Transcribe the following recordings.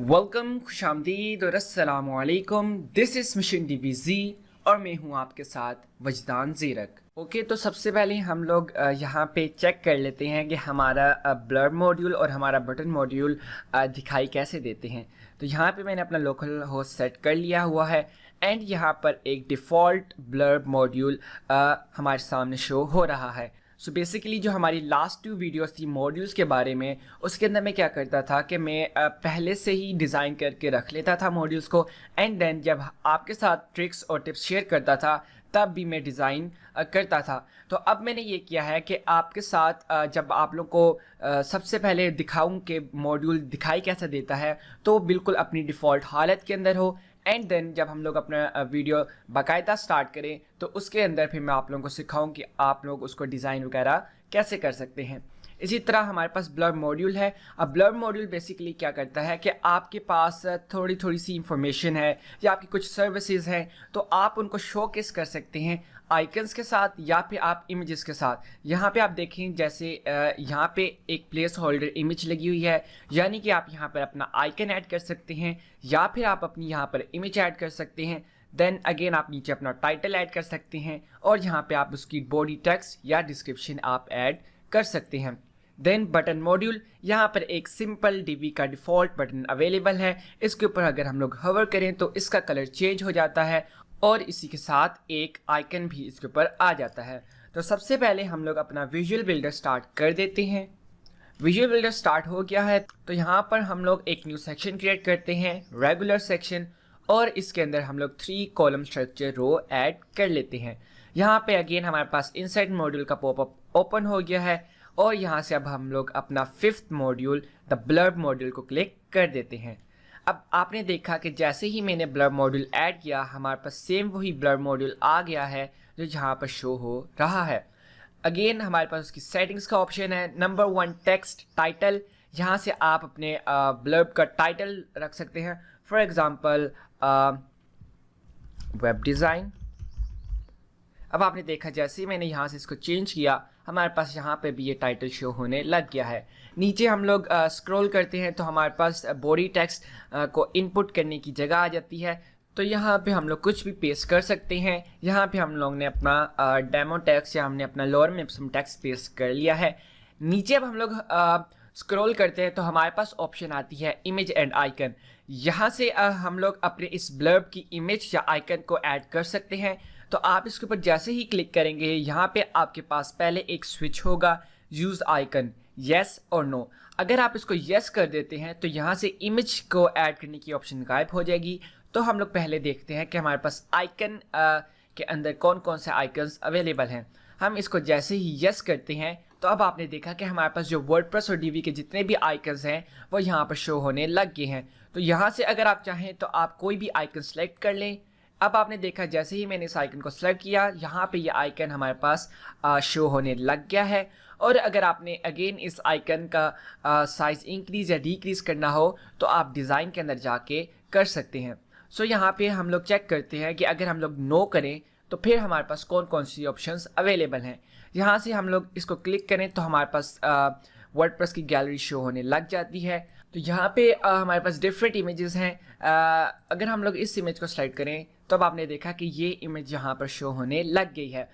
Welcome, खुशामदीद और अस्सलामु अलैकुम। दिस इज़ मिशन DBZ और मैं हूं आपके साथ वजदान ज़ीरक। ओके, तो सबसे पहले हम लोग यहाँ पे चेक कर लेते हैं कि हमारा ब्लर मॉड्यूल और हमारा बटन मॉड्यूल दिखाई कैसे देते हैं। तो यहाँ पे मैंने अपना लोकल होस्ट सेट कर लिया हुआ है एंड यहाँ पर एक डिफ़ॉल्ट ब्लर मॉड्यूल हमारे सामने शो हो रहा है। सो बेसिकली जो हमारी लास्ट 2 वीडियोस थी मॉड्यूल्स के बारे में, उसके अंदर मैं क्या करता था कि मैं पहले से ही डिज़ाइन करके रख लेता था मॉड्यूल्स को एंड देन जब आपके साथ ट्रिक्स और टिप्स शेयर करता था तब भी मैं डिज़ाइन करता था। तो अब मैंने ये किया है कि आपके साथ जब आप लोग को सबसे पहले दिखाऊं कि मॉड्यूल दिखाई कैसा देता है तो बिल्कुल अपनी डिफ़ॉल्ट हालत के अंदर हो एंड देन जब हम लोग अपना वीडियो बाकायदा स्टार्ट करें तो उसके अंदर फिर मैं आप लोगों को सिखाऊं कि आप लोग उसको डिज़ाइन वगैरह कैसे कर सकते हैं। इसी तरह हमारे पास ब्लर मॉड्यूल है। अब ब्लर मॉड्यूल बेसिकली क्या करता है कि आपके पास थोड़ी थोड़ी सी इंफॉर्मेशन है या आपकी कुछ सर्विसेज हैं तो आप उनको शोकेस कर सकते हैं आइकन्स के साथ या फिर आप इमेजेस के साथ। यहाँ पे आप देखें जैसे यहाँ पे एक प्लेस होल्डर इमेज लगी हुई है, यानी कि आप यहाँ पर अपना आइकन ऐड कर सकते हैं या फिर आप अपनी यहाँ पर इमेज ऐड कर सकते हैं। देन अगेन आप नीचे अपना टाइटल ऐड कर सकते हैं और यहाँ पे आप उसकी बॉडी टेक्स्ट या डिस्क्रिप्शन आप ऐड कर सकते हैं। देन बटन मॉड्यूल, यहाँ पर एक सिंपल डीबी का डिफ़ॉल्ट बटन अवेलेबल है। इसके ऊपर अगर हम लोग हवर करें तो इसका कलर चेंज हो जाता है और इसी के साथ एक आइकन भी इसके ऊपर आ जाता है। तो सबसे पहले हम लोग अपना विजुअल बिल्डर स्टार्ट कर देते हैं। विजुअल बिल्डर स्टार्ट हो गया है तो यहाँ पर हम लोग एक न्यू सेक्शन क्रिएट करते हैं, रेगुलर सेक्शन, और इसके अंदर हम लोग 3 कॉलम स्ट्रक्चर रो ऐड कर लेते हैं। यहाँ पे अगेन हमारे पास इनसाइड मॉड्यूल का पॉपअप ओपन हो गया है और यहाँ से अब हम लोग अपना 5th module the blur module को क्लिक कर देते हैं। अब आपने देखा कि जैसे ही मैंने ब्लर मॉड्यूल ऐड किया हमारे पास सेम वही ब्लर मॉड्यूल आ गया है जो जहाँ पर शो हो रहा है। अगेन हमारे पास उसकी सेटिंग्स का ऑप्शन है। नंबर 1 टेक्स्ट टाइटल, यहाँ से आप अपने ब्लर्ब का टाइटल रख सकते हैं। For example web design. अब आपने देखा जैसे ही मैंने यहाँ से इसको चेंज किया हमारे पास यहाँ पे भी ये टाइटल शो होने लग गया है। नीचे हम लोग स्क्रॉल करते हैं तो हमारे पास बॉडी टेक्स्ट को इनपुट करने की जगह आ जाती है। तो यहाँ पे हम लोग कुछ भी पेस्ट कर सकते हैं। यहाँ पे हम लोग ने अपना डेमो टेक्स्ट या हमने अपना लोअर में टेक्स्ट पेस्ट कर लिया है। नीचे अब हम लोग स्क्रॉल करते हैं तो हमारे पास ऑप्शन आती है इमेज एंड आइकन। यहाँ से हम लोग अपने इस ब्लर्ब की इमेज या आइकन को ऐड कर सकते हैं। तो आप इसके ऊपर जैसे ही क्लिक करेंगे यहाँ पे आपके पास पहले एक स्विच होगा यूज़ आइकन, येस और नो। अगर आप इसको येस कर देते हैं तो यहाँ से इमेज को ऐड करने की ऑप्शन गायब हो जाएगी। तो हम लोग पहले देखते हैं कि हमारे पास आइकन के अंदर कौन कौन से आइकन्स अवेलेबल हैं। हम इसको जैसे ही येस करते हैं तो अब आपने देखा कि हमारे पास जो वर्डप्रेस और डीबी के जितने भी आइकन्स हैं वो यहाँ पर शो होने लग गए हैं। तो यहाँ से अगर आप चाहें तो आप कोई भी आइकन सेलेक्ट कर लें। अब आपने देखा जैसे ही मैंने इस आइकन को सेलेक्ट किया यहाँ पे ये आइकन हमारे पास शो होने लग गया है। और अगर आपने अगेन इस आइकन का साइज़ इंक्रीज़ या डिक्रीज़ करना हो तो आप डिज़ाइन के अंदर जाके कर सकते हैं। सो यहाँ पे हम लोग चेक करते हैं कि अगर हम लोग नो करें तो फिर हमारे पास कौन कौन सी ऑप्शंस अवेलेबल हैं। यहाँ से हम लोग इसको क्लिक करें तो हमारे पास वर्डप्रेस की गैलरी शो होने लग जाती है। तो यहाँ पे हमारे पास डिफरेंट इमेजेस हैं। अगर हम लोग इस इमेज को स्लाइड करें तो अब आपने देखा कि ये इमेज यहाँ पर शो होने लग गई है।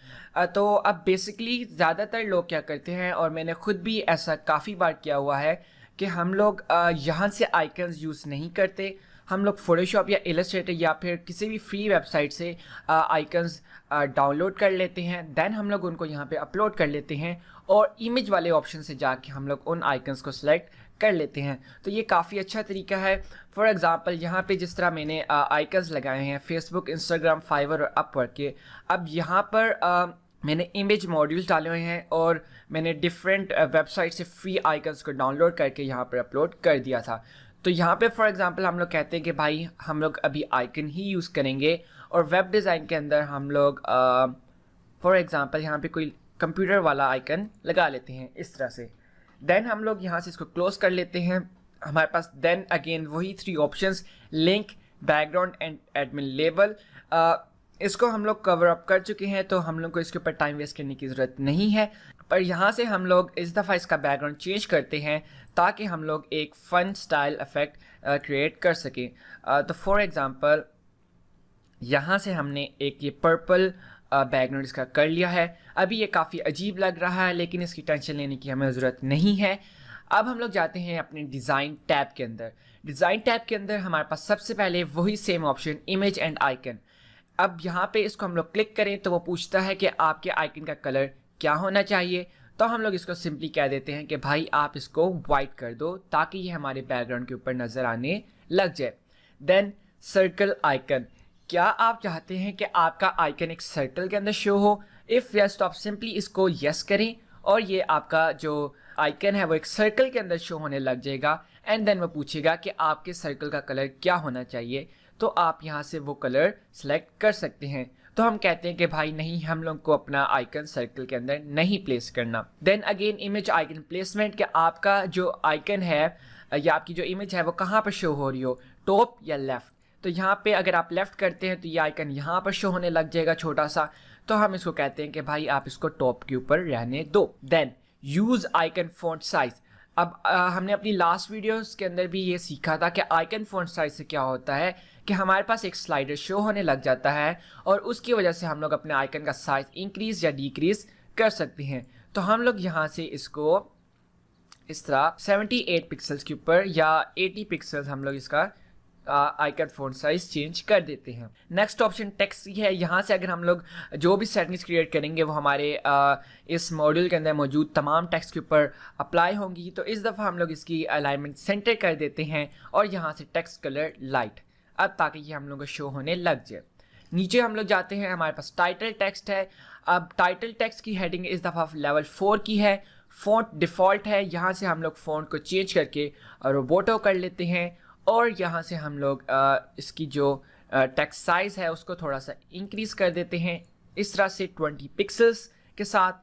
तो अब बेसिकली ज़्यादातर लोग क्या करते हैं और मैंने खुद भी ऐसा काफ़ी बार किया हुआ है कि हम लोग यहाँ से आइकन्स यूज़ नहीं करते। हम लोग फोटोशॉप या इलस्ट्रेटर या फिर किसी भी फ्री वेबसाइट से आइकन्स डाउनलोड कर लेते हैं। देन हम लोग उनको यहाँ पे अपलोड कर लेते हैं और इमेज वाले ऑप्शन से जाके हम लोग उन आइकन्स को सिलेक्ट कर लेते हैं। तो ये काफ़ी अच्छा तरीका है। फॉर एग्ज़ाम्पल यहाँ पे जिस तरह मैंने आइकन्स लगाए हैं फेसबुक, इंस्टाग्राम, फाइवर और अपवर्क के, अब यहाँ पर मैंने इमेज मॉड्यूल्स डाले हुए हैं और मैंने डिफरेंट वेबसाइट से फ्री आइकन्स को डाउनलोड करके यहाँ पर अपलोड कर दिया था। तो यहाँ पे फॉर एग्ज़ाम्पल हम लोग कहते हैं कि भाई हम लोग अभी आइकन ही यूज़ करेंगे और वेब डिज़ाइन के अंदर हम लोग फॉर एग्ज़ाम्पल यहाँ पे कोई कंप्यूटर वाला आइकन लगा लेते हैं इस तरह से। देन हम लोग यहाँ से इसको क्लोज कर लेते हैं। हमारे पास देन अगेन वही 3 options, link, background and admin label, इसको हम लोग कवर अप कर चुके हैं तो हम लोग को इसके ऊपर टाइम वेस्ट करने की ज़रूरत नहीं है। पर यहाँ से हम लोग इस दफ़ा इसका बैकग्राउंड चेंज करते हैं ताकि हम लोग एक फ़न स्टाइल इफ़ेक्ट क्रिएट कर सकें। तो फॉर एग्ज़ाम्पल यहाँ से हमने एक ये पर्पल बैकग्राउंड इसका कर लिया है। अभी ये काफ़ी अजीब लग रहा है, लेकिन इसकी टेंशन लेने की हमें ज़रूरत नहीं है। अब हम लोग जाते हैं अपने डिज़ाइन टैब के अंदर। डिज़ाइन टैब के अंदर हमारे पास सबसे पहले वही same option image and icon. अब यहाँ पे इसको हम लोग क्लिक करें तो वो पूछता है कि आपके आइकन का कलर क्या होना चाहिए। तो हम लोग इसको सिंपली कह देते हैं कि भाई आप इसको वाइट कर दो ताकि ये हमारे बैकग्राउंड के ऊपर नज़र आने लग जाए। देन सर्कल आइकन, क्या आप चाहते हैं कि आपका आइकन एक सर्कल के अंदर शो हो? इफ़ यस तो आप सिंपली इसको यस करें और ये आपका जो आइकन है वो एक सर्कल के अंदर शो होने लग जाएगा। एंड देन वो पूछेगा कि आपके सर्कल का कलर क्या होना चाहिए, तो आप यहाँ से वो कलर सेलेक्ट कर सकते हैं। तो हम कहते हैं कि भाई नहीं, हम लोग को अपना आइकन सर्कल के अंदर नहीं प्लेस करना। Then again image icon placement, कि आपका जो आइकन है या आपकी जो इमेज है वो कहाँ पर शो हो रही हो, टॉप या लेफ़्ट। तो यहाँ पे अगर आप लेफ़्ट करते हैं तो ये आइकन यहाँ पर शो होने लग जाएगा छोटा सा। तो हम इसको कहते हैं कि भाई आप इसको टॉप के ऊपर रहने दो। Then use icon font size. अब हमने अपनी लास्ट वीडियोस के अंदर भी ये सीखा था कि आइकन फ़ॉन्ट साइज़ से क्या होता है कि हमारे पास एक स्लाइडर शो होने लग जाता है और उसकी वजह से हम लोग अपने आइकन का साइज़ इंक्रीज़ या डिक्रीज़ कर सकते हैं। तो हम लोग यहाँ से इसको इस तरह 78 पिक्सल्स के ऊपर या 80 पिक्सल्स हम लोग इसका आइकन फ़ॉन्ट साइज चेंज कर देते हैं। नेक्स्ट ऑप्शन टेक्स्ट की है। यहाँ से अगर हम लोग जो भी सेटिंग्स क्रिएट करेंगे वो हमारे इस मॉड्यूल के अंदर मौजूद तमाम टेक्स्ट के ऊपर अप्लाई होंगी। तो इस दफ़ा हम लोग इसकी अलाइनमेंट सेंटर कर देते हैं और यहाँ से टेक्स्ट कलर लाइट, अब ताकि ये हम लोग को शो होने लग जाए। नीचे हम लोग जाते हैं, हमारे पास टाइटल टेक्स्ट है। अब टाइटल टेक्स्ट की हेडिंग इस दफ़ा लेवल 4 की है। फ़ॉन्ट डिफ़ॉल्ट है, यहाँ से हम लोग फ़ॉन्ट को चेंज करके रोबोटो कर लेते हैं और यहाँ से हम लोग इसकी जो टेक्स्ट साइज़ है उसको थोड़ा सा इंक्रीज़ कर देते हैं इस तरह से 20 पिक्सल्स के साथ,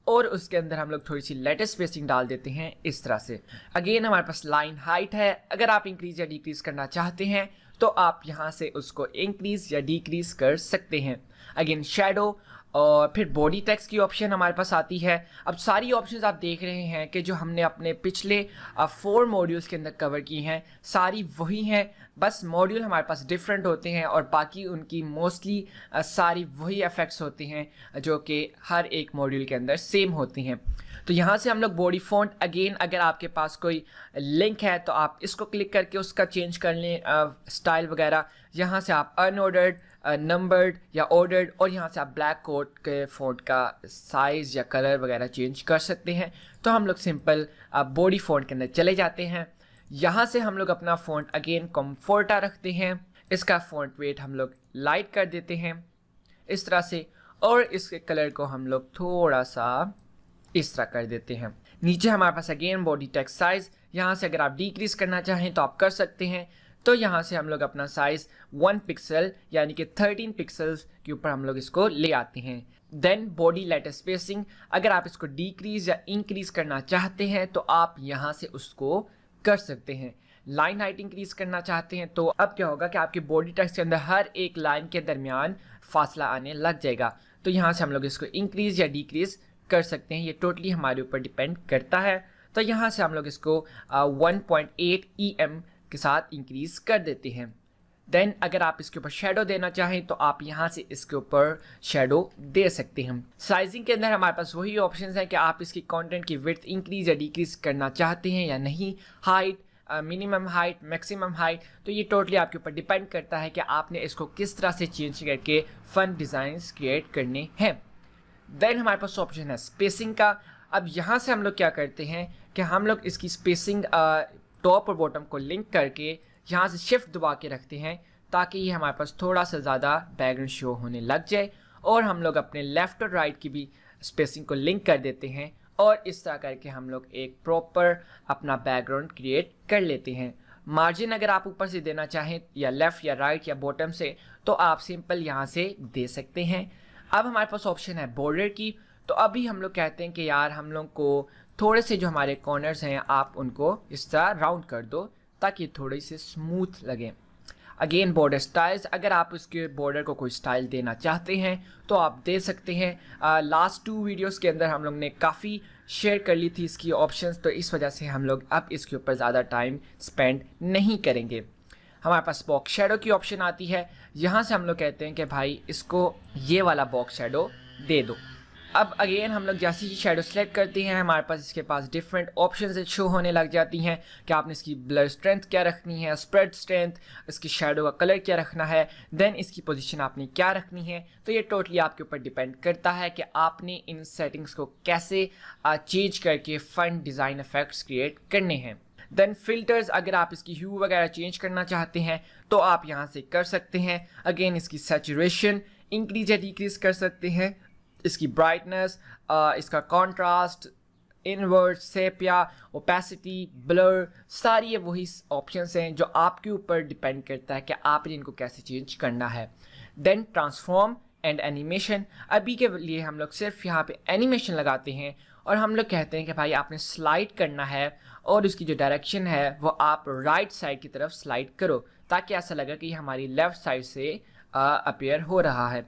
और उसके अंदर हम लोग थोड़ी सी लेटर स्पेसिंग डाल देते हैं इस तरह से। अगेन हमारे पास लाइन हाइट है, अगर आप इंक्रीज़ या डिक्रीज़ करना चाहते हैं तो आप यहाँ से उसको इंक्रीज़ या डिक्रीज़ कर सकते हैं। अगेन शेडो और फिर बॉडी टेक्स्ट की ऑप्शन हमारे पास आती है। अब सारी ऑप्शंस आप देख रहे हैं कि जो हमने अपने पिछले 4 मॉड्यूल्स के अंदर कवर की हैं सारी वही हैं, बस मॉड्यूल हमारे पास डिफरेंट होते हैं और बाकी उनकी मोस्टली सारी वही इफ़ेक्ट्स होते हैं जो कि हर एक मॉड्यूल के अंदर सेम होती हैं। तो यहाँ से हम लोग बॉडी फ़ॉन्ट, अगेन अगर आपके पास कोई लिंक है तो आप इसको क्लिक करके उसका चेंज कर लें स्टाइल वगैरह। यहाँ से आप अनऑर्डर्ड, नंबर्ड या ऑर्डर्ड, और यहाँ से आप ब्लैक कोड के फ़ॉन्ट का साइज़ या कलर वगैरह चेंज कर सकते हैं। तो हम लोग सिंपल बॉडी फ़ॉन्ट के अंदर चले जाते हैं। यहाँ से हम लोग अपना फ़ॉन्ट अगेन कम्फोर्टा रखते हैं, इसका फ़ॉन्ट वेट हम लोग लाइट कर देते हैं इस तरह से, और इसके कलर को हम लोग थोड़ा सा इस तरह कर देते हैं। नीचे हमारे पास अगेन बॉडी टेक्स्ट साइज़, यहाँ से अगर आप डिक्रीज़ करना चाहें तो आप कर सकते हैं। तो यहाँ से हम लोग अपना साइज़ 1 पिक्सल यानी कि 13 पिक्सल्स के ऊपर हम लोग इसको ले आते हैं। देन बॉडी लेटर स्पेसिंग, अगर आप इसको डिक्रीज़ या इंक्रीज़ करना चाहते हैं तो आप यहाँ से उसको कर सकते हैं। लाइन हाइट इंक्रीज़ करना चाहते हैं तो अब क्या होगा कि आपके बॉडी टेक्स्ट के अंदर हर एक लाइन के दरमियान फासला आने लग जाएगा। तो यहाँ से हम लोग इसको इंक्रीज़ या डिक्रीज़ कर सकते हैं, ये टोटली हमारे ऊपर डिपेंड करता है। तो यहाँ से हम लोग इसको 1.8 EM के साथ इंक्रीज़ कर देते हैं। देन अगर आप इसके ऊपर शेडो देना चाहें तो आप यहाँ से इसके ऊपर शेडो दे सकते हैं। साइजिंग के अंदर हमारे पास वही ऑप्शंस हैं कि आप इसकी कंटेंट की विड्थ इंक्रीज़ या डिक्रीज़ करना चाहते हैं या नहीं। Height, minimum height, maximum height, तो ये टोटली आपके ऊपर डिपेंड करता है कि आपने इसको किस तरह से चेंज करके फ़न डिज़ाइंस क्रिएट करने हैं। देन हमारे पास ऑप्शन है स्पेसिंग का। अब यहाँ से हम लोग क्या करते हैं कि हम लोग इसकी स्पेसिंग टॉप और बॉटम को लिंक करके यहाँ से शिफ्ट दबा के रखते हैं ताकि ये हमारे पास थोड़ा सा ज़्यादा बैकग्राउंड शो होने लग जाए, और हम लोग अपने लेफ़्ट और राइट की भी स्पेसिंग को लिंक कर देते हैं और इस तरह करके हम लोग एक प्रॉपर अपना बैकग्राउंड क्रिएट कर लेते हैं। मार्जिन अगर आप ऊपर से देना चाहें या लेफ़्ट या राइट या बॉटम से तो आप सिंपल यहाँ से दे सकते हैं। अब हमारे पास ऑप्शन है बॉर्डर की। तो अभी हम लोग कहते हैं कि यार हम लोग को थोड़े से जो हमारे कॉर्नर्स हैं आप उनको इस तरह राउंड कर दो ताकि थोड़ी सी स्मूथ लगे। अगेन बॉर्डर स्टाइल्स, अगर आप उसके बॉर्डर को कोई स्टाइल देना चाहते हैं तो आप दे सकते हैं। लास्ट 2 वीडियोस के अंदर हम लोग ने काफ़ी शेयर कर ली थी इसकी ऑप्शंस, तो इस वजह से हम लोग अब इसके ऊपर ज़्यादा टाइम स्पेंड नहीं करेंगे। हमारे पास बॉक्स शेडो की ऑप्शन आती है। यहाँ से हम लोग कहते हैं कि भाई इसको ये वाला बॉक्स शेडो दे दो। अब अगेन हम लोग जैसे ही शेडो सेलेक्ट करते हैं हमारे पास इसके पास डिफरेंट ऑप्शंस शो होने लग जाती हैं कि आपने इसकी ब्लर स्ट्रेंथ क्या रखनी है, स्प्रेड स्ट्रेंथ, इसकी शेडो का कलर क्या रखना है, देन इसकी पोजीशन आपने क्या रखनी है। तो ये टोटली आपके ऊपर डिपेंड करता है कि आपने इन सेटिंग्स को कैसे चेंज करके फन डिज़ाइन इफेक्ट्स क्रिएट करने हैं। देन फिल्टर्स, अगर आप इसकी ह्यू वगैरह चेंज करना चाहते हैं तो आप यहाँ से कर सकते हैं। अगेन इसकी सैचुरेशन इंक्रीज या डिक्रीज कर सकते हैं, इसकी ब्राइटनेस, इसका contrast, invert, sepia, opacity, blur, सारी ये वही ऑप्शंस हैं जो आपके ऊपर डिपेंड करता है कि आपने इनको कैसे चेंज करना है। देन ट्रांसफॉर्म एंड एनिमेशन, अभी के लिए हम लोग सिर्फ यहाँ पे एनिमेशन लगाते हैं और हम लोग कहते हैं कि भाई आपने स्लाइड करना है और उसकी जो डायरेक्शन है वो आप राइट साइड की तरफ स्लाइड करो ताकि ऐसा लगे कि हमारी लेफ़्ट साइड से अपीयर हो रहा है।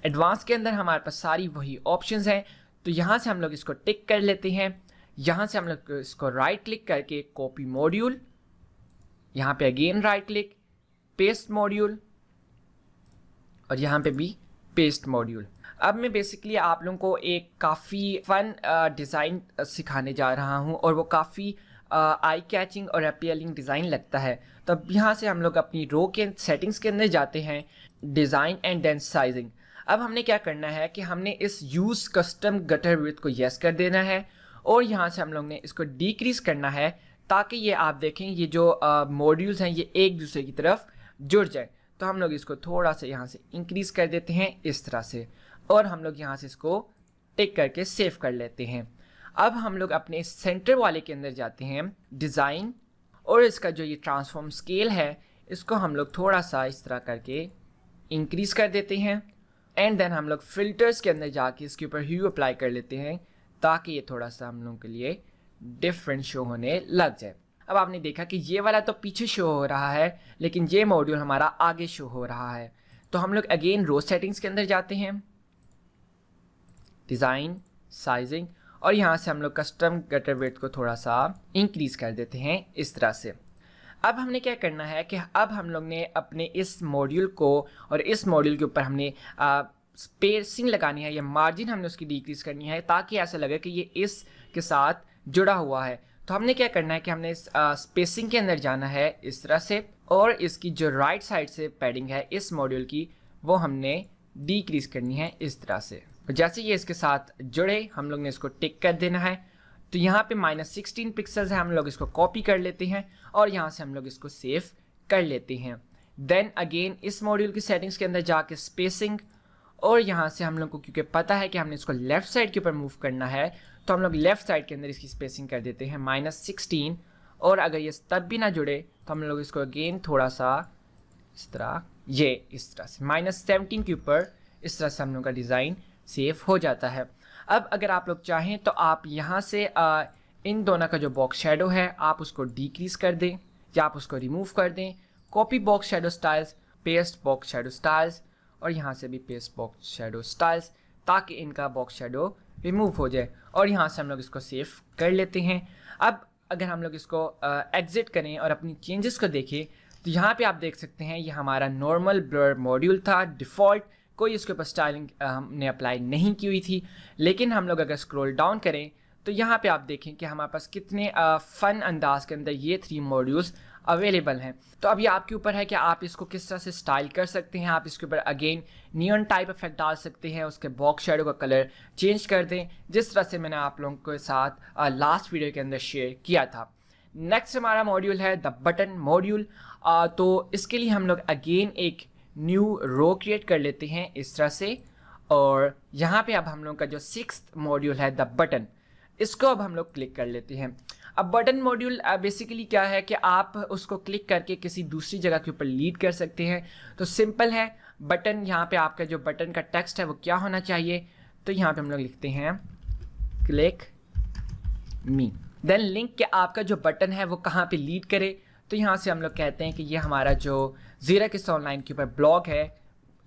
एडवांस के अंदर हमारे पास सारी वही ऑप्शंस हैं, तो यहाँ से हम लोग इसको टिक कर लेते हैं। यहाँ से हम लोग इसको राइट क्लिक करके कॉपी मॉड्यूल, यहाँ पे again right click, paste module और यहाँ पे भी पेस्ट मॉड्यूल। अब मैं बेसिकली आप लोगों को एक काफ़ी फन डिज़ाइन सिखाने जा रहा हूँ और वो काफ़ी आई कैचिंग और अपीलिंग डिज़ाइन लगता है। तो अब यहाँ से हम लोग अपनी रो के सेटिंग्स के अंदर जाते हैं, डिज़ाइन एंड देन साइजिंग। अब हमने क्या करना है कि हमने इस यूज़ कस्टम गटर विड्थ को येस कर देना है और यहाँ से हम लोग ने इसको डिक्रीज़ करना है ताकि ये आप देखें ये जो मॉड्यूल्स हैं ये एक दूसरे की तरफ जुड़ जाए। तो हम लोग इसको थोड़ा सा यहाँ से इंक्रीज़ कर देते हैं इस तरह से और हम लोग यहाँ से इसको टिक करके सेव कर लेते हैं। अब हम लोग अपने सेंटर वाले के अंदर जाते हैं, डिज़ाइन, और इसका जो ये ट्रांसफॉर्म स्केल है इसको हम लोग थोड़ा सा इस तरह करके इंक्रीज़ कर देते हैं एंड देन हम लोग फिल्टर्स के अंदर जाके इसके ऊपर ह्यू अप्लाई कर लेते हैं ताकि ये थोड़ा सा हम लोगों के लिए डिफरेंट शो होने लग जाए। अब आपने देखा कि ये वाला तो पीछे शो हो रहा है लेकिन ये मॉड्यूल हमारा आगे शो हो रहा है। तो हम लोग अगेन रो सेटिंग्स के अंदर जाते हैं, डिज़ाइन, साइजिंग, और यहाँ से हम लोग कस्टम गटर विड्थ को थोड़ा सा इंक्रीज़ कर देते हैं इस तरह से। अब हमने क्या करना है कि अब हम लोग ने अपने इस मॉड्यूल को और इस मॉड्यूल के ऊपर हमने स्पेसिंग लगानी है या मार्जिन हमने उसकी डिक्रीज़ करनी है ताकि ऐसा लगे कि ये इस के साथ जुड़ा हुआ है। तो हमने क्या करना है कि हमने इस स्पेसिंग के अंदर जाना है इस तरह से और इसकी जो राइट साइड से पैडिंग है इस मॉड्यूल की वो हमने डिक्रीज़ करनी है इस तरह से। जैसे ये इसके साथ जुड़े हम लोग ने इसको टिक कर देना है। तो यहाँ पे -16 पिक्सल्स है, हम लोग इसको कॉपी कर लेते हैं और यहाँ से हम लोग इसको सेव कर लेते हैं। देन अगेन इस मॉड्यूल की सेटिंग्स के अंदर जाके स्पेसिंग, और यहाँ से हम लोग को क्योंकि पता है कि हमने इसको लेफ़्ट साइड के ऊपर मूव करना है तो हम लोग लेफ़्ट साइड के अंदर इसकी स्पेसिंग कर देते हैं -16, और अगर ये तब भी ना जुड़े तो हम लोग इसको अगेन थोड़ा सा इस तरह इस तरह से -17 के ऊपर इस तरह से हम लोग का डिज़ाइन सेव हो जाता है। अब अगर आप लोग चाहें तो आप यहाँ से इन दोनों का जो बॉक्स शेडो है आप उसको डिक्रीज़ कर दें या आप उसको रिमूव कर दें। Copy box shadow styles, paste box shadow styles, और यहाँ से भी पेस्ट बॉक्स शेडो स्टाइल्स ताकि इनका बॉक्स शेडो रिमूव हो जाए, और यहाँ से हम लोग इसको सेव कर लेते हैं। अब अगर हम लोग इसको एग्जिट करें और अपनी चेंजेस को देखें तो यहाँ पे आप देख सकते हैं ये हमारा नॉर्मल ब्लर मॉड्यूल था डिफ़ॉल्ट, कोई इसके ऊपर स्टाइलिंग हमने अप्लाई नहीं की हुई थी। लेकिन हम लोग अगर स्क्रॉल डाउन करें तो यहाँ पे आप देखें कि हमारे पास कितने फ़न अंदाज के अंदर ये 3 मॉड्यूल्स अवेलेबल हैं। तो अब ये आपके ऊपर है कि आप इसको किस तरह से स्टाइल कर सकते हैं। आप इसके ऊपर अगेन नियॉन टाइप इफेक्ट डाल सकते हैं, उसके बॉक्स शेडो का कलर चेंज कर दें जिस तरह से मैंने आप लोगों के साथ लास्ट वीडियो के अंदर शेयर किया था। नेक्स्ट हमारा मॉड्यूल है द बटन मॉड्यूल। तो इसके लिए हम लोग अगेन एक न्यू रो क्रिएट कर लेते हैं इस तरह से, और यहाँ पे अब हम लोग का जो 6th मॉड्यूल है द बटन, इसको अब हम लोग क्लिक कर लेते हैं। अब बटन मॉड्यूल बेसिकली क्या है कि आप उसको क्लिक करके किसी दूसरी जगह के ऊपर लीड कर सकते हैं। तो सिंपल है, बटन यहाँ पे आपका जो बटन का टेक्स्ट है वो क्या होना चाहिए, तो यहाँ पे हम लोग लिखते हैं क्लिक मी, देन लिंक के आपका जो बटन है वो कहाँ पे लीड करे, तो यहाँ से हम लोग कहते हैं कि ये हमारा जो Xerox ऑनलाइन के ऊपर ब्लॉग है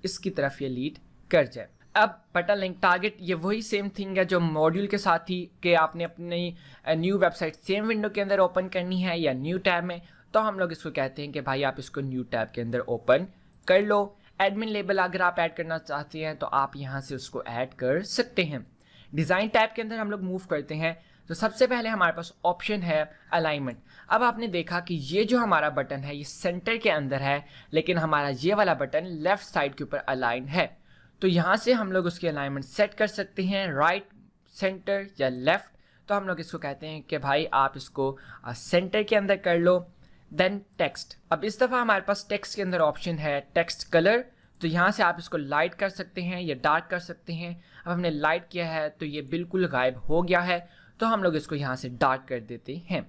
इसकी तरफ ये लीड कर जाए। अब बटन लिंक टारगेट ये वही सेम थिंग है जो मॉड्यूल के साथ ही कि आपने अपनी न्यू वेबसाइट सेम विंडो के अंदर ओपन करनी है या न्यू टैब में, तो हम लोग इसको कहते हैं कि भाई आप इसको न्यू टैब के अंदर ओपन कर लो। एडमिन लेबल अगर आप ऐड करना चाहते हैं तो आप यहाँ से उसको ऐड कर सकते हैं। डिज़ाइन टैब के अंदर हम लोग मूव करते हैं तो सबसे पहले हमारे पास ऑप्शन है अलाइनमेंट। अब आपने देखा कि ये जो हमारा बटन है ये सेंटर के अंदर है, लेकिन हमारा ये वाला बटन लेफ्ट साइड के ऊपर अलाइन है। तो यहाँ से हम लोग उसकी अलाइनमेंट सेट कर सकते हैं, राइट, सेंटर या लेफ्ट। तो हम लोग इसको कहते हैं कि भाई आप इसको सेंटर के अंदर कर लो। देन टेक्स्ट, अब इस दफ़ा हमारे पास टेक्स्ट के अंदर ऑप्शन है टेक्स्ट कलर। तो यहाँ से आप इसको लाइट कर सकते हैं या डार्क कर सकते हैं। अब हमने लाइट किया है तो ये बिल्कुल गायब हो गया है, तो हम लोग इसको यहाँ से डार्क कर देते हैं।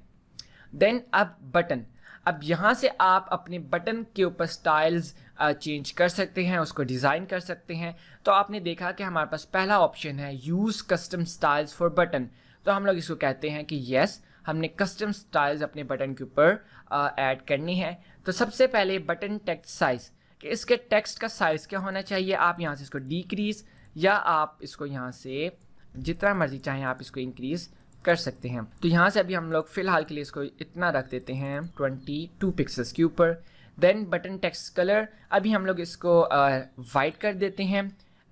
देन अब बटन, अब यहाँ से आप अपने बटन के ऊपर स्टाइल्स चेंज कर सकते हैं, उसको डिज़ाइन कर सकते हैं। तो आपने देखा कि हमारे पास पहला ऑप्शन है use custom styles for button. तो हम लोग इसको कहते हैं कि येस, हमने कस्टम स्टाइल्स अपने बटन के ऊपर ऐड करनी है। तो सबसे पहले बटन टेक्स्ट साइज़, कि इसके टेक्स्ट का साइज़ क्या होना चाहिए। आप यहाँ से इसको डिक्रीज़ या आप इसको यहाँ से जितना मर्जी चाहें आप इसको इंक्रीज़ कर सकते हैं। तो यहाँ से अभी हम लोग फ़िलहाल के लिए इसको इतना रख देते हैं 22 पिक्सेल्स के ऊपर। देन बटन टेक्स्ट कलर, अभी हम लोग इसको वाइट कर देते हैं।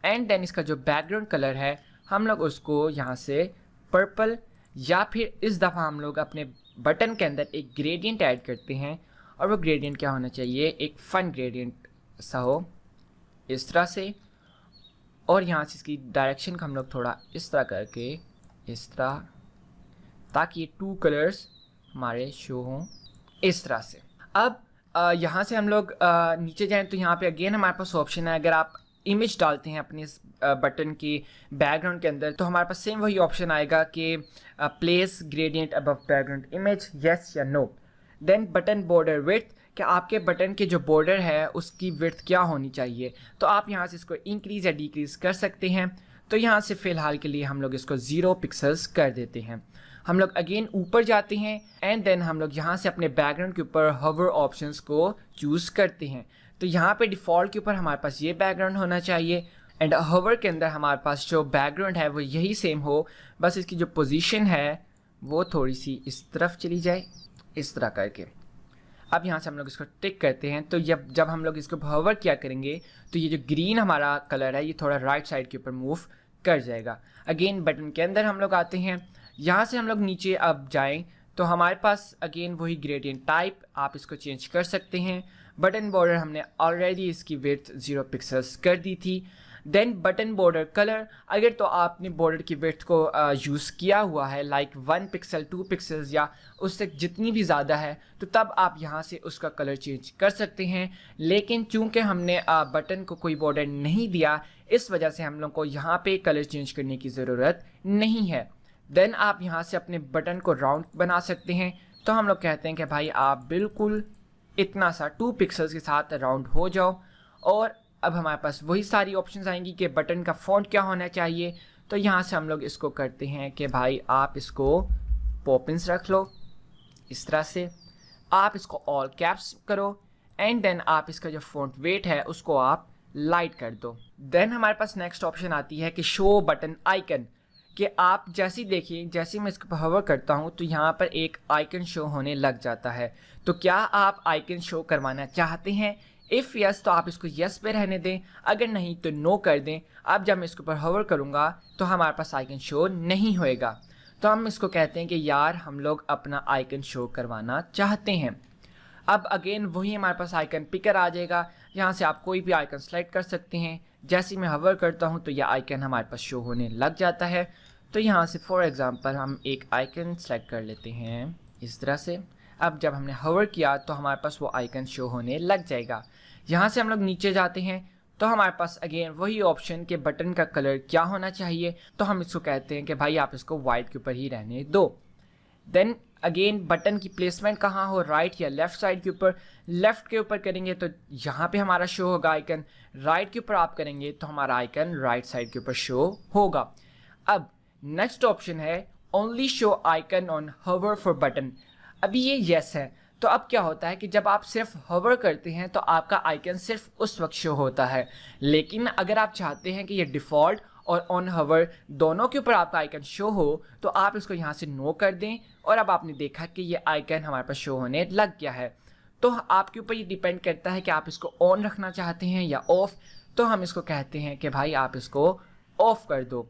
एंड देन इसका जो बैकग्राउंड कलर है हम लोग उसको यहाँ से पर्पल, या फिर इस दफ़ा हम लोग अपने बटन के अंदर एक ग्रेडियंट ऐड करते हैं, और वो ग्रेडियंट क्या होना चाहिए, एक फ़न ग्रेडियंट सा हो इस तरह से। और यहाँ से इसकी डायरेक्शन को हम लोग थोड़ा इस तरह करके इस तरह, ताकि ये 2 कलर्स हमारे शो हों इस तरह से। अब यहाँ से हम लोग नीचे जाएं तो यहाँ पे अगेन हमारे पास ऑप्शन है, अगर आप इमेज डालते हैं अपने इस बटन की बैकग्राउंड के अंदर तो हमारे पास सेम वही ऑप्शन आएगा कि place gradient above background image, yes या no. Then button border width, कि आपके बटन के जो बॉर्डर है उसकी विड्थ क्या होनी चाहिए। तो आप यहाँ से इसको इंक्रीज़ या डिक्रीज़ कर सकते हैं। तो यहाँ से फ़िलहाल के लिए हम लोग इसको 0 पिक्सल्स कर देते हैं। हम लोग अगेन ऊपर जाते हैं एंड देन हम लोग यहाँ से अपने बैकग्राउंड के ऊपर हवर ऑप्शंस को चूज़ करते हैं। तो यहाँ पे डिफ़ॉल्ट के ऊपर हमारे पास ये बैकग्राउंड होना चाहिए, एंड हवर के अंदर हमारे पास जो बैकग्राउंड है वो यही सेम हो, बस इसकी जो पोजीशन है वो थोड़ी सी इस तरफ चली जाए इस तरह करके। अब यहाँ से हम लोग इसको टिक करते हैं। तो जब हम लोग इसको हवर किया करेंगे तो ये जो ग्रीन हमारा कलर है ये थोड़ा राइट साइड के ऊपर मूव कर जाएगा। अगेन बटन के अंदर हम लोग आते हैं, यहाँ से हम लोग नीचे अब जाएं तो हमारे पास अगेन वही ग्रेडियंट टाइप, आप इसको चेंज कर सकते हैं। बटन बॉर्डर हमने ऑलरेडी इसकी विड्थ 0 पिक्सल्स कर दी थी। देन बटन बॉर्डर कलर, अगर तो आपने बॉर्डर की विड्थ को यूज़ किया हुआ है लाइक 1 पिक्सल 2 पिक्सल्स या उससे जितनी भी ज़्यादा है तो तब आप यहाँ से उसका कलर चेंज कर सकते हैं। लेकिन चूंकि हमने बटन को कोई बॉर्डर नहीं दिया इस वजह से हम लोग को यहाँ पे कलर चेंज करने की ज़रूरत नहीं है। देन आप यहाँ से अपने बटन को राउंड बना सकते हैं। तो हम लोग कहते हैं कि भाई आप बिल्कुल इतना सा 2 पिक्सल्स के साथ राउंड हो जाओ। और अब हमारे पास वही सारी ऑप्शंस आएंगी कि बटन का फ़ॉन्ट क्या होना चाहिए। तो यहाँ से हम लोग इसको करते हैं कि भाई आप इसको पॉपिंस रख लो इस तरह से, आप इसको ऑल कैप्स करो एंड देन आप इसका जो फ़ॉन्ट वेट है उसको आप लाइट कर दो। देन हमारे पास नेक्स्ट ऑप्शन आती है कि शो बटन आइकन, कि आप जैसे ही देखिए जैसे मैं इसको हवर करता हूँ तो यहाँ पर एक आइकन शो होने लग जाता है। तो क्या आप आइकन शो करवाना चाहते हैं? इफ़ यस तो आप इसको यस पे रहने दें, अगर नहीं तो नो कर दें। अब जब मैं इसके ऊपर हवर करूँगा तो हमारे पास आइकन शो नहीं होएगा। तो हम इसको कहते हैं कि यार हम लोग अपना आइकन शो करवाना चाहते हैं। अब अगेन वही हमारे पास आइकन पिकर आ जाएगा, यहाँ से आप कोई भी आइकन सेलेक्ट कर सकते हैं। जैसे मैं हवर करता हूँ तो यह आइकन हमारे पास शो होने लग जाता है। तो यहाँ से फॉर एग्ज़ाम्पल हम एक आइकन सेलेक्ट कर लेते हैं इस तरह से। अब जब हमने हवर किया तो हमारे पास वो आइकन शो होने लग जाएगा। यहाँ से हम लोग नीचे जाते हैं तो हमारे पास अगेन वही ऑप्शन के बटन का कलर क्या होना चाहिए। तो हम इसको कहते हैं कि भाई आप इसको वाइट के ऊपर ही रहने दो। देन अगेन बटन की प्लेसमेंट कहाँ हो, राइट या लेफ़्ट साइड के ऊपर। लेफ़्ट के ऊपर करेंगे तो यहाँ पे हमारा शो होगा आइकन, राइट के ऊपर आप करेंगे तो हमारा आइकन राइट साइड के ऊपर शो होगा। अब नेक्स्ट ऑप्शन है only show icon on hover for button. अभी ये येस है तो अब क्या होता है कि जब आप सिर्फ हवर करते हैं तो आपका आइकन सिर्फ उस वक्त शो होता है, लेकिन अगर आप चाहते हैं कि ये डिफ़ॉल्ट और ऑन हवर दोनों के ऊपर आपका आइकन शो हो तो आप इसको यहाँ से नो कर दें, और अब आपने देखा कि ये आइकन हमारे पास शो होने लग गया है। तो आपके ऊपर ये डिपेंड करता है कि आप इसको ऑन रखना चाहते हैं या ऑफ। तो हम इसको कहते हैं कि भाई आप इसको ऑफ कर दो।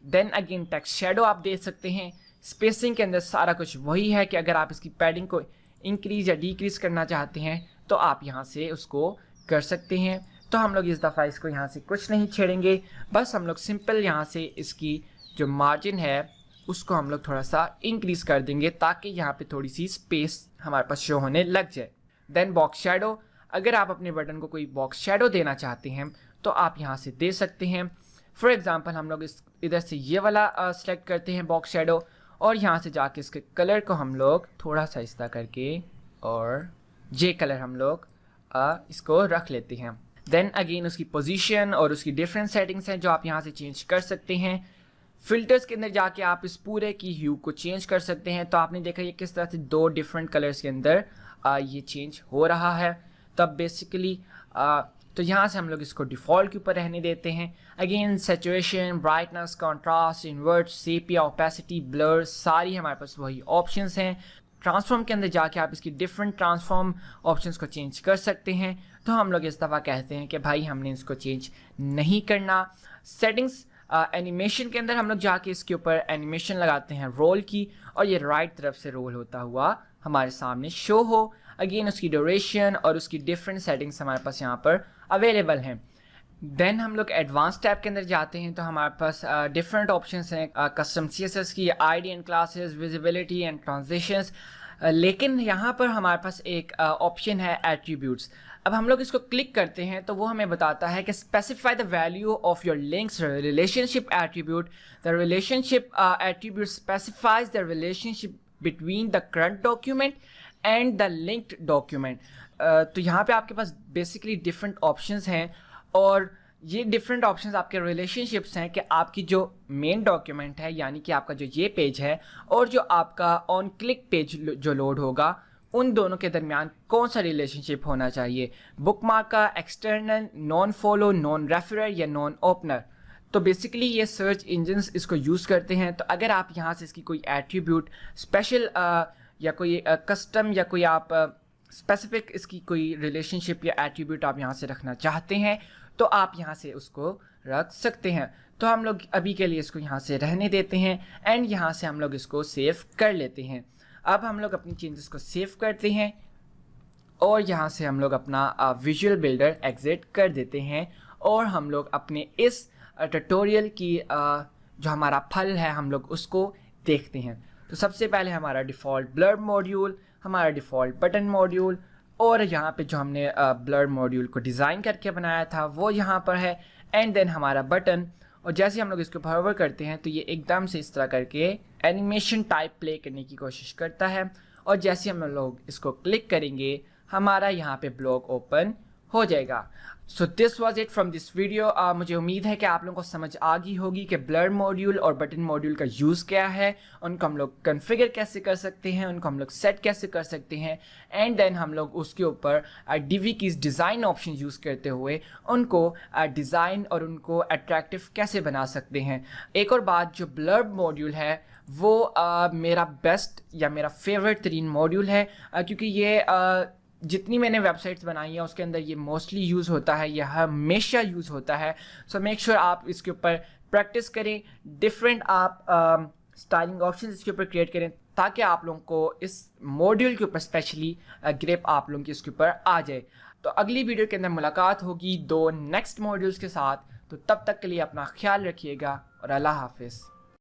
देन अगेन टेक्स्ट शेडो आप दे सकते हैं। स्पेसिंग के अंदर सारा कुछ वही है कि अगर आप इसकी पैडिंग को इंक्रीज या डिक्रीज करना चाहते हैं तो आप यहाँ से उसको कर सकते हैं। तो हम लोग इस दफ़ा इसको यहाँ से कुछ नहीं छेड़ेंगे, बस हम लोग सिंपल यहाँ से इसकी जो मार्जिन है उसको हम लोग थोड़ा सा इंक्रीज कर देंगे ताकि यहाँ पे थोड़ी सी स्पेस हमारे पास शो होने लग जाए। देन बॉक्स शेडो, अगर आप अपने बटन को कोई बॉक्स शेडो देना चाहते हैं तो आप यहाँ से दे सकते हैं। फॉर एग्जांपल हम लोग इस इधर से ये वाला सेलेक्ट करते हैं बॉक्स शेडो, और यहाँ से जाके इसके कलर को हम लोग थोड़ा सा इस तरह करके और जे कलर हम लोग इसको रख लेते हैं। देन अगेन उसकी पोजीशन और उसकी डिफरेंट सेटिंग्स हैं जो आप यहाँ से चेंज कर सकते हैं। फिल्टर्स के अंदर जाके आप इस पूरे की ह्यू को चेंज कर सकते हैं। तो आपने देखा ये किस तरह से दो डिफरेंट कलर्स के अंदर ये चेंज हो रहा है। तब बेसिकली तो यहाँ से हम लोग इसको डिफ़ॉल्ट के ऊपर रहने देते हैं। Again saturation, brightness, contrast, invert, sepia, opacity, blur, सारी हमारे पास वही ऑप्शंस हैं। ट्रांसफॉर्म के अंदर जाके आप इसकी डिफरेंट ट्रांसफॉर्म ऑप्शंस को चेंज कर सकते हैं। तो हम लोग इस दफ़ा कहते हैं कि भाई हमने इसको चेंज नहीं करना। सेटिंग्स एनिमेशन के अंदर हम लोग जाके इसके ऊपर एनिमेशन लगाते हैं रोल की, और ये राइट तरफ से रोल होता हुआ हमारे सामने शो हो। अगेन उसकी ड्यूरेशन और उसकी डिफरेंट सेटिंग्स हमारे पास यहाँ पर अवेलेबल हैं। देन हम लोग एडवांस टैब के अंदर जाते हैं तो हमारे पास डिफरेंट ऑप्शंस हैं कस्टम CSS की, ID and classes, visibility and transitions. लेकिन यहाँ पर हमारे पास एक ऑप्शन है एट्रीब्यूट्स। अब हम लोग इसको क्लिक करते हैं तो वो हमें बताता है कि specify the value of your links relationship attribute. The relationship attribute specifies the relationship between the current document and the linked document. तो यहाँ पे आपके पास बेसिकली डिफरेंट ऑप्शंस हैं, और ये डिफरेंट ऑप्शंस आपके रिलेशनशिप्स हैं कि आपकी जो मेन डॉक्यूमेंट है यानी कि आपका जो ये पेज है और जो आपका ऑन क्लिक पेज जो लोड होगा उन दोनों के दरमियान कौन सा रिलेशनशिप होना चाहिए, बुकमार्क का, external, non follow, non referrer या नॉन ओपनर। तो बेसिकली ये सर्च इंजन्स इसको यूज़ करते हैं। तो अगर आप यहाँ से इसकी कोई एट्रीब्यूट स्पेशल या कोई कस्टम या कोई आप स्पेसिफिक इसकी कोई रिलेशनशिप या एट्रीब्यूट आप यहाँ से रखना चाहते हैं तो आप यहाँ से उसको रख सकते हैं। तो हम लोग अभी के लिए इसको यहाँ से रहने देते हैं एंड यहाँ से हम लोग इसको सेव कर लेते हैं। अब हम लोग अपनी चेंजेस को सेव करते हैं और यहाँ से हम लोग अपना विजुअल बिल्डर एग्जिट कर देते हैं और हम लोग अपने इस ट्यूटोरियल की जो हमारा फल है हम लोग उसको देखते हैं। तो सबसे पहले हमारा डिफ़ॉल्ट ब्लर मॉड्यूल, हमारा डिफ़ॉल्ट बटन मॉड्यूल, और यहाँ पे जो हमने ब्लर मॉड्यूल को डिज़ाइन करके बनाया था वो यहाँ पर है, एंड देन हमारा बटन। और जैसे हम लोग इसको फॉरवर्ड करते हैं तो ये एकदम से इस तरह करके एनिमेशन टाइप प्ले करने की कोशिश करता है, और जैसे हम लोग इसको क्लिक करेंगे हमारा यहाँ पे ब्लॉग ओपन हो जाएगा। So this was it from this video. मुझे उम्मीद है कि आप लोगों को समझ आ गई होगी कि ब्लर मॉड्यूल और बटन मॉड्यूल का यूज़ क्या है, उनको हम लोग कॉन्फ़िगर कैसे कर सकते हैं, उनको हम लोग सेट कैसे कर सकते हैं, एंड देन हम लोग उसके ऊपर DV की डिज़ाइन ऑप्शन यूज़ करते हुए उनको डिज़ाइन और उनको अट्रैक्टिव कैसे बना सकते हैं। एक और बात, जो ब्लर मॉड्यूल है वो मेरा बेस्ट या मेरा फेवरेट तरीन मॉड्यूल है, क्योंकि ये जितनी मैंने वेबसाइट्स बनाई हैं उसके अंदर ये मोस्टली यूज़ होता है, यह हमेशा यूज़ होता है। सो मेक श्योर आप इसके ऊपर प्रैक्टिस करें, डिफरेंट आप स्टाइलिंग ऑप्शंस इसके ऊपर क्रिएट करें ताकि आप लोगों को इस मॉड्यूल के ऊपर स्पेशली ग्रिप आप लोगों की इसके ऊपर आ जाए। तो अगली वीडियो के अंदर मुलाकात होगी 2 नेक्स्ट मॉड्यूल्स के साथ। तो तब तक के लिए अपना ख्याल रखिएगा और अल्लाह हाफिज़।